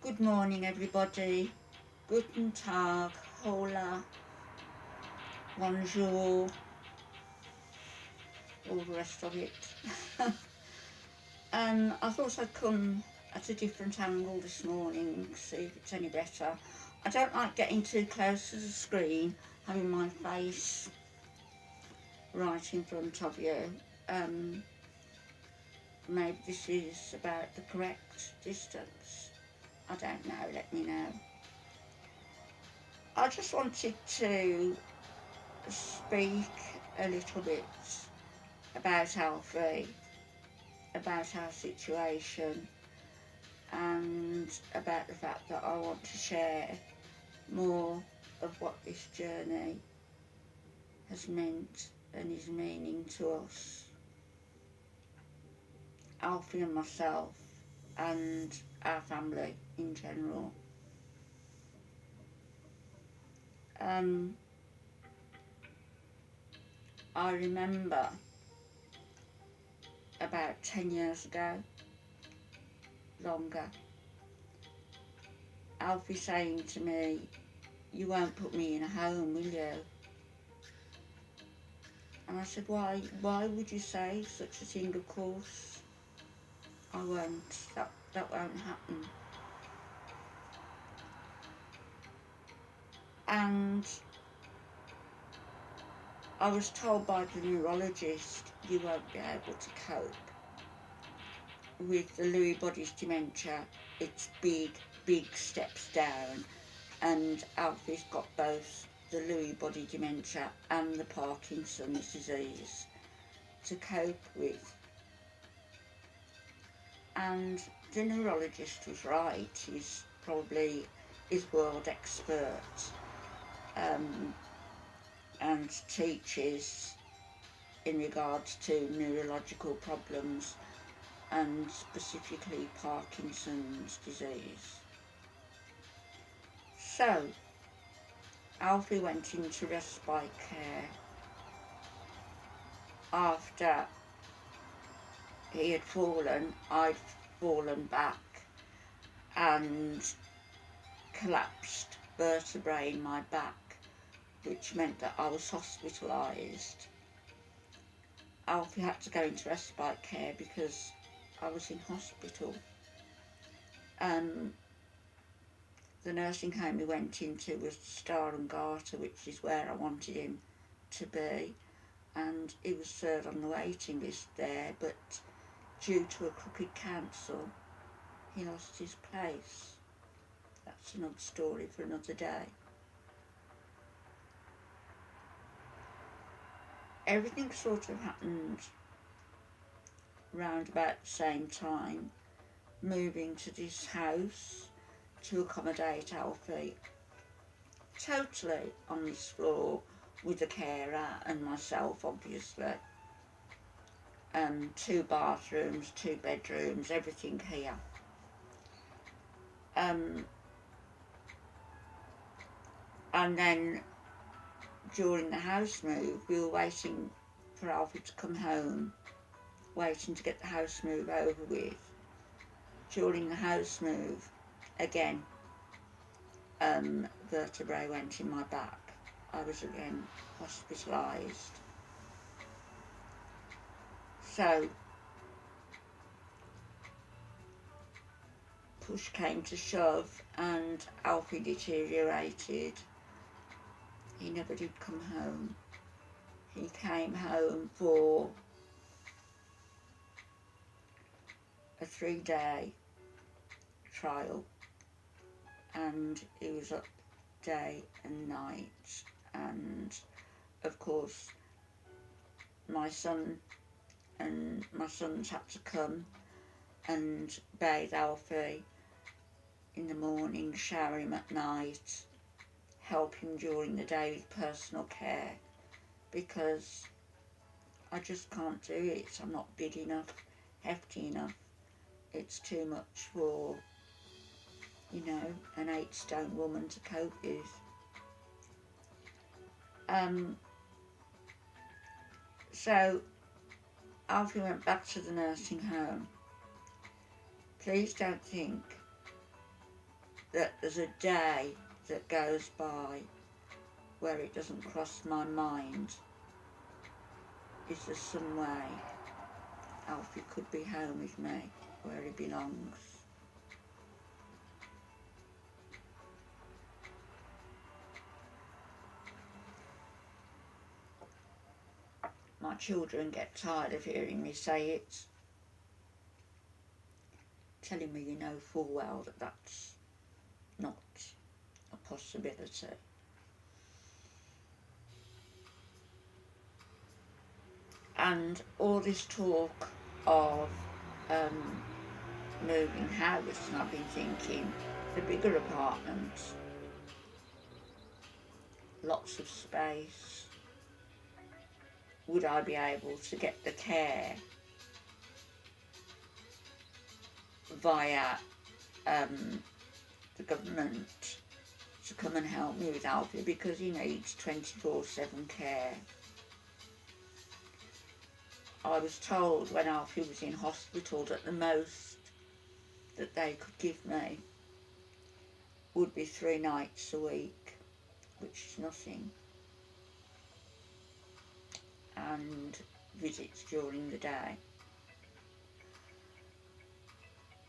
Good morning, everybody. Guten Tag, hola, bonjour, all the rest of it. I thought I'd come at a different angle this morning, see if it's any better. I don't like getting too close to the screen, having my face right in front of you. Maybe this is about the correct distance. I don't know, let me know. I just wanted to speak a little bit about ALFIE, about our situation, and about the fact that I want to share more of what this journey has meant and is meaning to us, ALFIE and myself, and our family in general. I remember about 10 years ago, longer, ALFIE saying to me, "You won't put me in a home, will you?" And I said, why would you say such a thing? Of course I won't, that won't happen. And I was told by the neurologist, you won't be able to cope with the Lewy body's dementia. It's big steps down, and ALFIE's got both the Lewy body dementia and the Parkinson's disease to cope with. And the neurologist was right. He's probably world expert, and teaches in regards to neurological problems and specifically Parkinson's disease. So ALFIE went into respite care after he had fallen. I'd fallen back and collapsed vertebrae in my back, which meant that I was hospitalised. ALFIE had to go into respite care because I was in hospital. The nursing home he went into was Star and Garter, which is where I wanted him to be, and he was third on the waiting list there, but due to a crooked council he lost his place. That's another story for another day. Everything sort of happened round about the same time, moving to this house to accommodate ALFIE, totally on this floor with a carer and myself, obviously. 2 bathrooms, 2 bedrooms, everything here. And then during the house move, we were waiting for ALFIE to come home, waiting to get the house move over with. During the house move, again, vertebrae went in my back. I was again hospitalised. So push came to shove and ALFIE deteriorated. He never did come home. He came home for a 3-day trial, and he was up day and night, and of course my sons had to come and bathe ALFIE in the morning, shower him at night, help him during the day with personal care, because I just can't do it. I'm not big enough, hefty enough. It's too much for, you know, an 8-stone woman to cope with. So ALFIE went back to the nursing home. Please don't think that there's a day that goes by where it doesn't cross my mind, is there some way Alfie could be home with me, where he belongs. My children get tired of hearing me say it, telling me you know full well that that's not a possibility. And all this talk of moving house, and I've been thinking the bigger apartments, lots of space. Would I be able to get the care via the government to come and help me with Alfie, because he needs 24/7 care. I was told when Alfie was in hospital that the most that they could give me would be 3 nights a week, which is nothing, and visits during the day.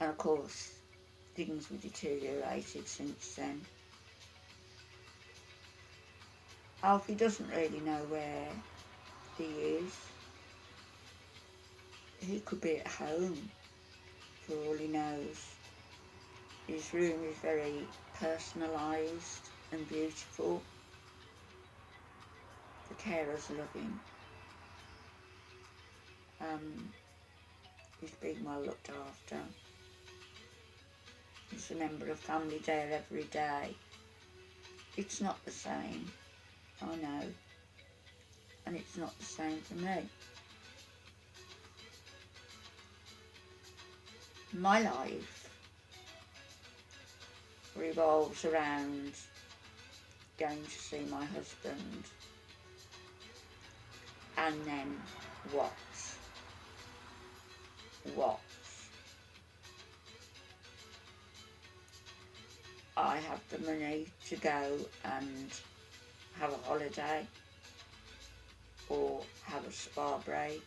And of course, things were deteriorated since then. Alfie doesn't really know where he is. He could be at home, for all he knows. His room is very personalised and beautiful. The carers love him. He's being well looked after. He's a member of family there every day. It's not the same, I know, and it's not the same for me. My life revolves around going to see my husband, and then what? I have the money to go and have a holiday, or have a spa break,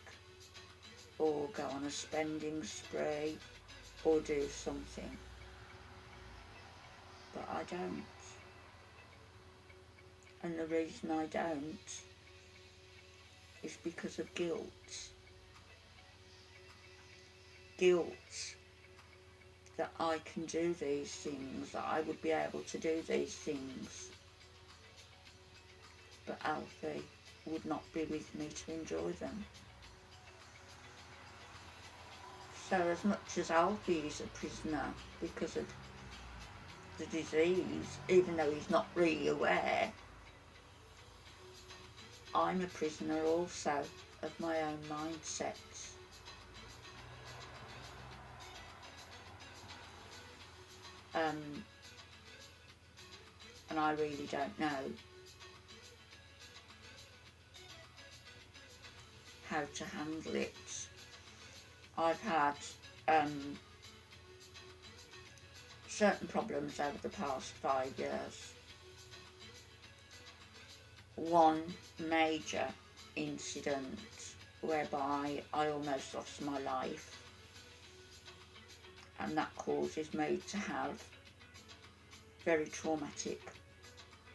or go on a spending spree, or do something. But I don't. And the reason I don't is because of guilt. Guilt that I can do these things, that I would be able to do these things, but Alfie would not be with me to enjoy them. So as much as Alfie is a prisoner because of the disease, even though he's not really aware, I'm a prisoner also of my own mindset. And I really don't know how to handle it. I've had certain problems over the past 5 years. One major incident whereby I almost lost my life, and that causes me to have very traumatic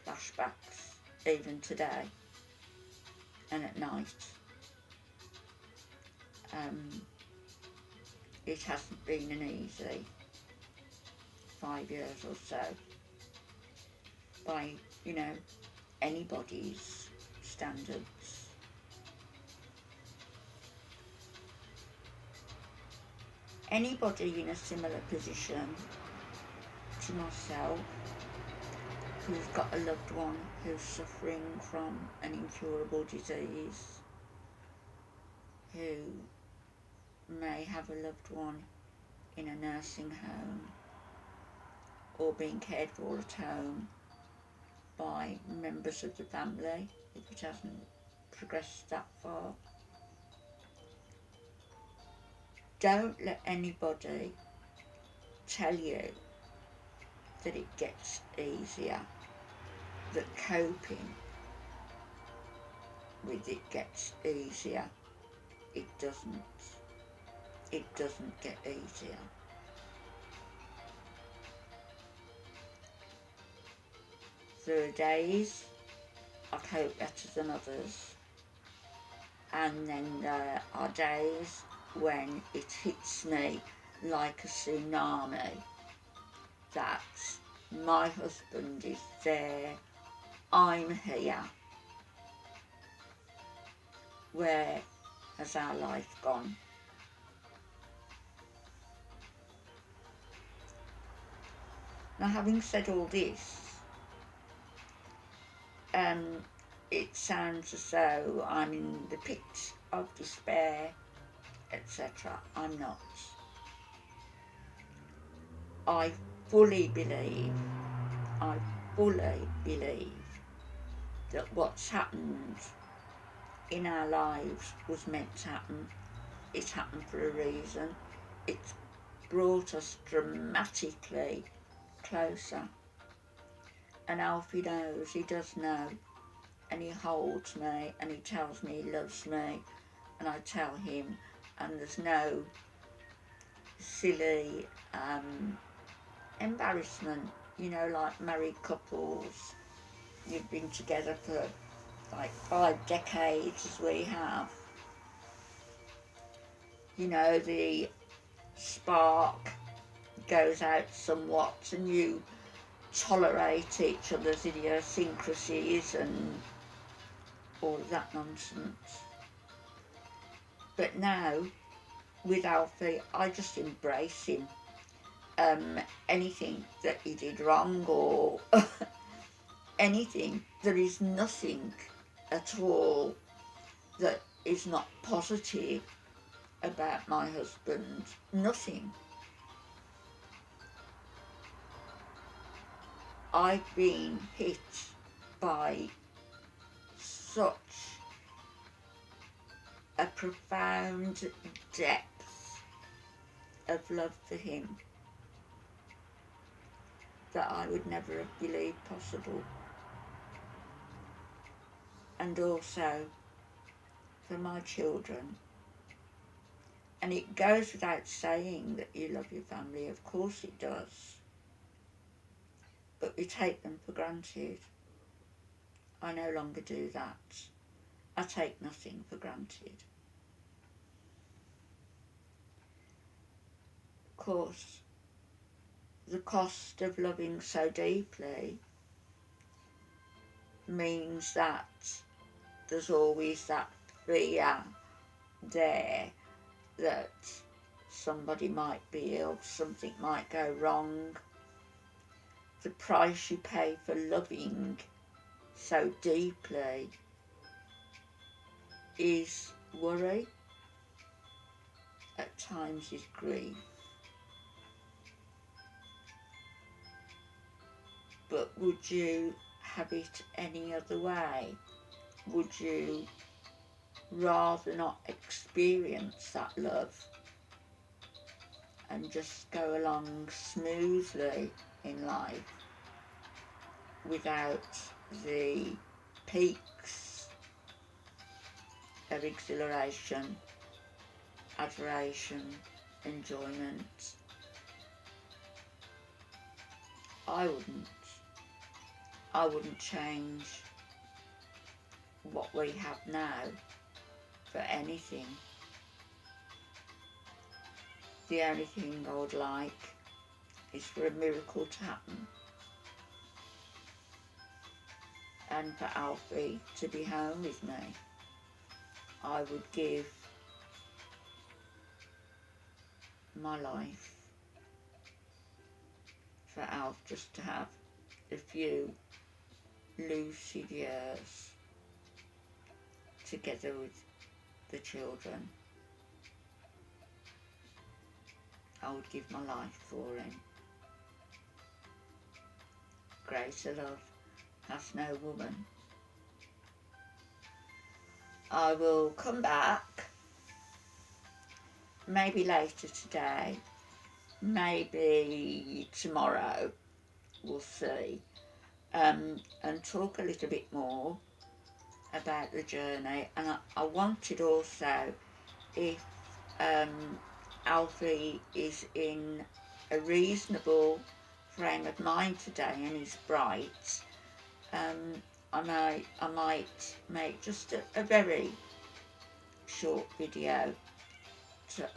flashbacks even today and at night. It hasn't been an easy 5 years or so by, anybody's standards. Anybody in a similar position to myself who's got a loved one who's suffering from an incurable disease, who may have a loved one in a nursing home or being cared for at home by members of the family, if it hasn't progressed that far. Don't let anybody tell you that it gets easier, that coping with it gets easier. It doesn't. It doesn't get easier. There are days I cope better than others, and then there are days when it hits me like a tsunami that my husband is there, I'm here. Where has our life gone? Now, having said all this, it sounds as though I'm in the pit of despair, etc. I'm not. I fully believe that what's happened in our lives was meant to happen. It happened for a reason. It's brought us dramatically closer. And Alfie knows, he does know, and he holds me and he tells me he loves me, and I tell him, and there's no silly embarrassment, you know, like married couples. You've been together for like 5 decades as we have. You know, the spark goes out somewhat and you tolerate each other's idiosyncrasies and all of that nonsense. But now, with Alfie, I just embrace him. Anything that he did wrong or anything, there is nothing at all that is not positive about my husband. Nothing. I've been hit by such a profound depth of love for him that I would never have believed possible. And also for my children. And it goes without saying that you love your family, of course it does. But we take them for granted. I no longer do that. I take nothing for granted. Of course, the cost of loving so deeply means that there's always that fear there that somebody might be ill, something might go wrong. The price you pay for loving so deeply is worry, at times is grief. But would you have it any other way? Would you rather not experience that love and just go along smoothly in life without the peaks of exhilaration, adoration, enjoyment? I wouldn't change what we have now for anything. The only thing I would like is for a miracle to happen and for Alfie to be home with me. I would give my life for Alf just to have a few lucid years together with the children. I would give my life for him. Greater love hath no woman. I will come back, maybe later today, maybe tomorrow, we'll see, and talk a little bit more about the journey. And I wanted also, if Alfie is in a reasonable frame of mind today and is bright, I might make just a very short video to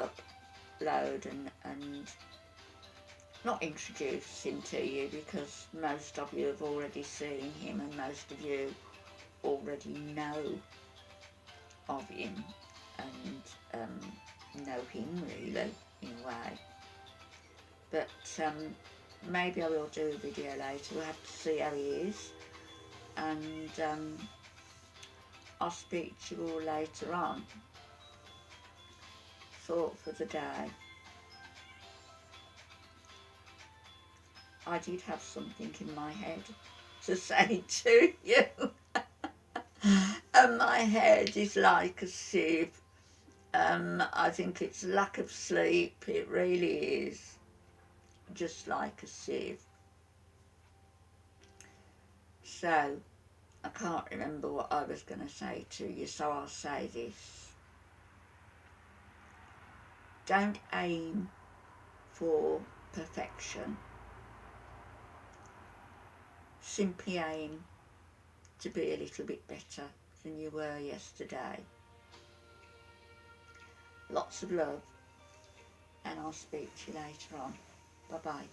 upload and not introduce him to you, because most of you have already seen him and most of you already know of him and know him really in a way. But maybe I will do a video later. We'll have to see how he is, and I'll speak to you all later on. Thought for the day. I did have something in my head to say to you. And my head is like a sieve. I think it's lack of sleep. It really is just like a sieve. So I can't remember what I was going to say to you, so I'll say this. Don't aim for perfection. Simply aim to be a little bit better than you were yesterday. Lots of love, and I'll speak to you later on. Bye-bye.